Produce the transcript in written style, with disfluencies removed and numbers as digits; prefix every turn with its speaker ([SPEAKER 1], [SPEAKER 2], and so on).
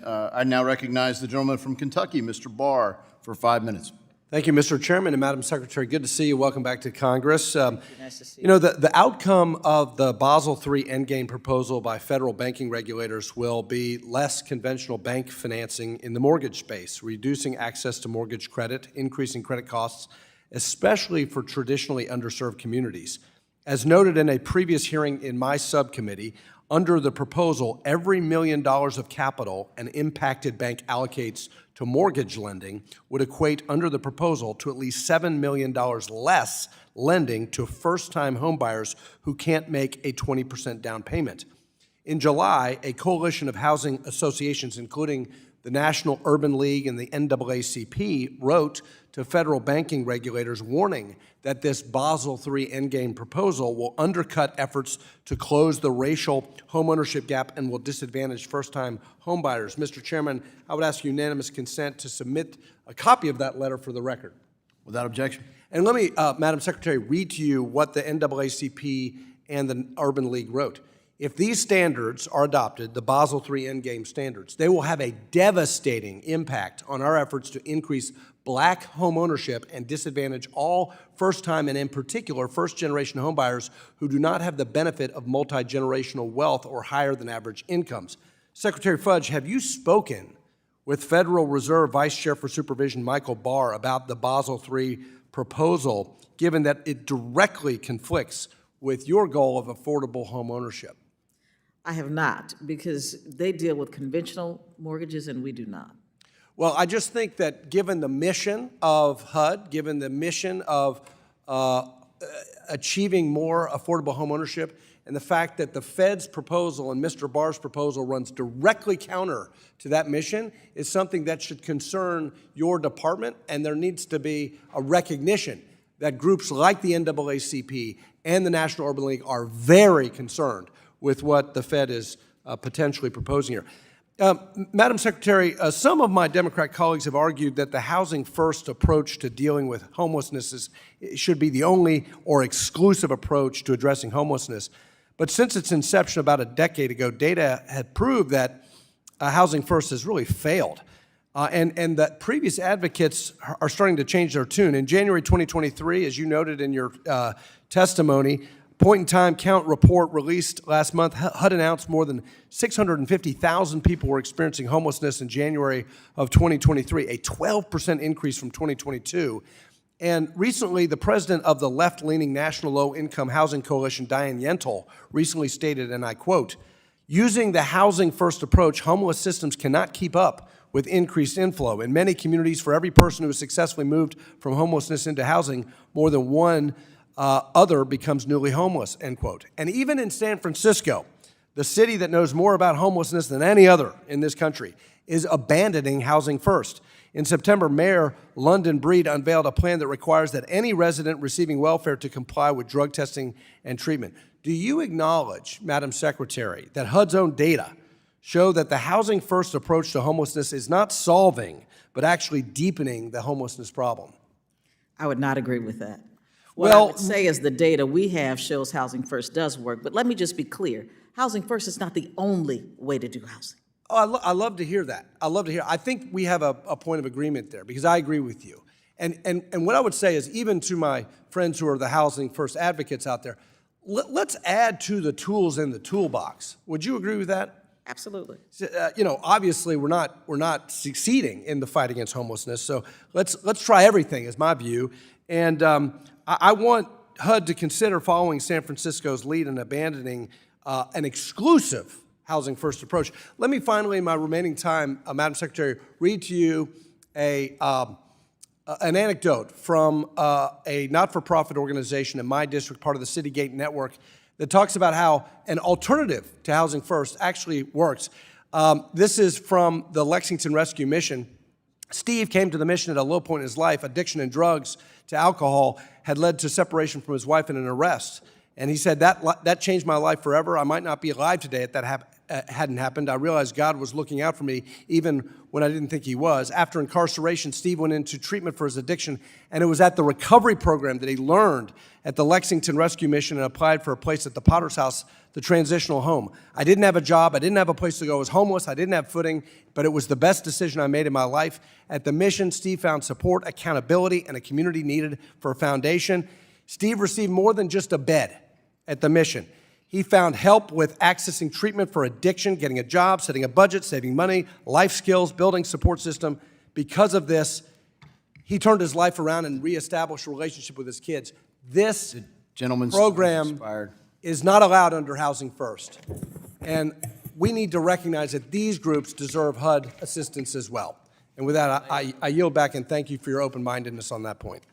[SPEAKER 1] I now recognize the gentleman from Kentucky, Mr. Barr, for 5 minutes.
[SPEAKER 2] Thank you, Mr. Chairman and Madam Secretary. Good to see you. Welcome back to Congress.
[SPEAKER 3] Nice to see you.
[SPEAKER 2] You know, the outcome of the Basel III endgame proposal by federal banking regulators will be less conventional bank financing in the mortgage space, reducing access to mortgage credit, increasing credit costs, especially for traditionally underserved communities. As noted in a previous hearing in my subcommittee, under the proposal, every $1 million of capital an impacted bank allocates to mortgage lending would equate under the proposal to at least $7 million less lending to first-time homebuyers who can't make a 20% down payment. In July, a coalition of housing associations, including the National Urban League and the NAACP, wrote to federal banking regulators warning that this Basel III endgame proposal will undercut efforts to close the racial homeownership gap and will disadvantage first-time homebuyers. Mr. Chairman, I would ask unanimous consent to submit a copy of that letter for the record.
[SPEAKER 1] Without objection.
[SPEAKER 2] And let me, Madam Secretary, read to you what the NAACP and the Urban League wrote. If these standards are adopted, the Basel III endgame standards, they will have a devastating impact on our efforts to increase black home ownership and disadvantage all first-time and, in particular, first-generation homebuyers who do not have the benefit of multi-generational wealth or higher-than-average incomes. Secretary Fudge, have you spoken with Federal Reserve Vice Chair for Supervision Michael Barr about the Basel III proposal, given that it directly conflicts with your goal of affordable home ownership?
[SPEAKER 3] I have not, because they deal with conventional mortgages and we do not.
[SPEAKER 2] Well, I just think that given the mission of HUD, given the mission of achieving more affordable home ownership, and the fact that the Fed's proposal and Mr. Barr's proposal runs directly counter to that mission is something that should concern your department, and there needs to be a recognition that groups like the NAACP and the National Urban League are very concerned with what the Fed is potentially proposing here. Madam Secretary, some of my Democrat colleagues have argued that the housing first approach to dealing with homelessness should be the only or exclusive approach to addressing homelessness. But since its inception about a decade ago, data had proved that housing first has really failed. And that previous advocates are starting to change their tune. In January 2023, as you noted in your testimony, point-in-time count report released last month, HUD announced more than 650,000 people were experiencing homelessness in January of 2023, a 12% increase from 2022. And recently, the president of the left-leaning National Low-Income Housing Coalition, Diane Yentl, recently stated, and I quote, "Using the housing first approach, homeless systems cannot keep up with increased inflow. In many communities, for every person who has successfully moved from homelessness into housing, more than one other becomes newly homeless," end quote. And even in San Francisco, the city that knows more about homelessness than any other in this country, is abandoning housing first. In September, Mayor London Breed unveiled a plan that requires that any resident receiving welfare to comply with drug testing and treatment. Do you acknowledge, Madam Secretary, that HUD's own data show that the housing first approach to homelessness is not solving, but actually deepening the homelessness problem?
[SPEAKER 3] I would not agree with that. What I would say is the data we have shows housing first does work, but let me just be clear. Housing first is not the only way to do housing.
[SPEAKER 2] Oh, I love to hear that. I love to hear. I think we have a point of agreement there because I agree with you. And what I would say is, even to my friends who are the housing first advocates out there, let's add to the tools in the toolbox. Would you agree with that?
[SPEAKER 3] Absolutely.
[SPEAKER 2] You know, obviously we're not succeeding in the fight against homelessness. So let's try everything, is my view. And I want HUD to consider following San Francisco's lead in abandoning an exclusive housing first approach. Let me finally, in my remaining time, Madam Secretary, read to you an anecdote from a not-for-profit organization in my district, part of the City Gate Network, that talks about how an alternative to housing first actually works. This is from the Lexington Rescue Mission. Steve came to the mission at a low point in his life. Addiction and drugs to alcohol had led to separation from his wife and an arrest. And he said, that changed my life forever. I might not be alive today if that hadn't happened. I realized God was looking out for me even when I didn't think he was. After incarceration, Steve went into treatment for his addiction, and it was at the recovery program that he learned at the Lexington Rescue Mission and applied for a place at the Potter's House, the transitional home. I didn't have a job. I didn't have a place to go. I was homeless. I didn't have footing, but it was the best decision I made in my life. At the mission, Steve found support, accountability, and a community needed for a foundation. Steve received more than just a bed at the mission. He found help with accessing treatment for addiction, getting a job, setting a budget, saving money, life skills, building support system. Because of this, he turned his life around and reestablished a relationship with his kids. This
[SPEAKER 1] Gentleman's
[SPEAKER 2] program
[SPEAKER 1] expired.
[SPEAKER 2] is not allowed under Housing First. And we need to recognize that these groups deserve HUD assistance as well. And with that, I yield back and thank you for your open-mindedness on that point.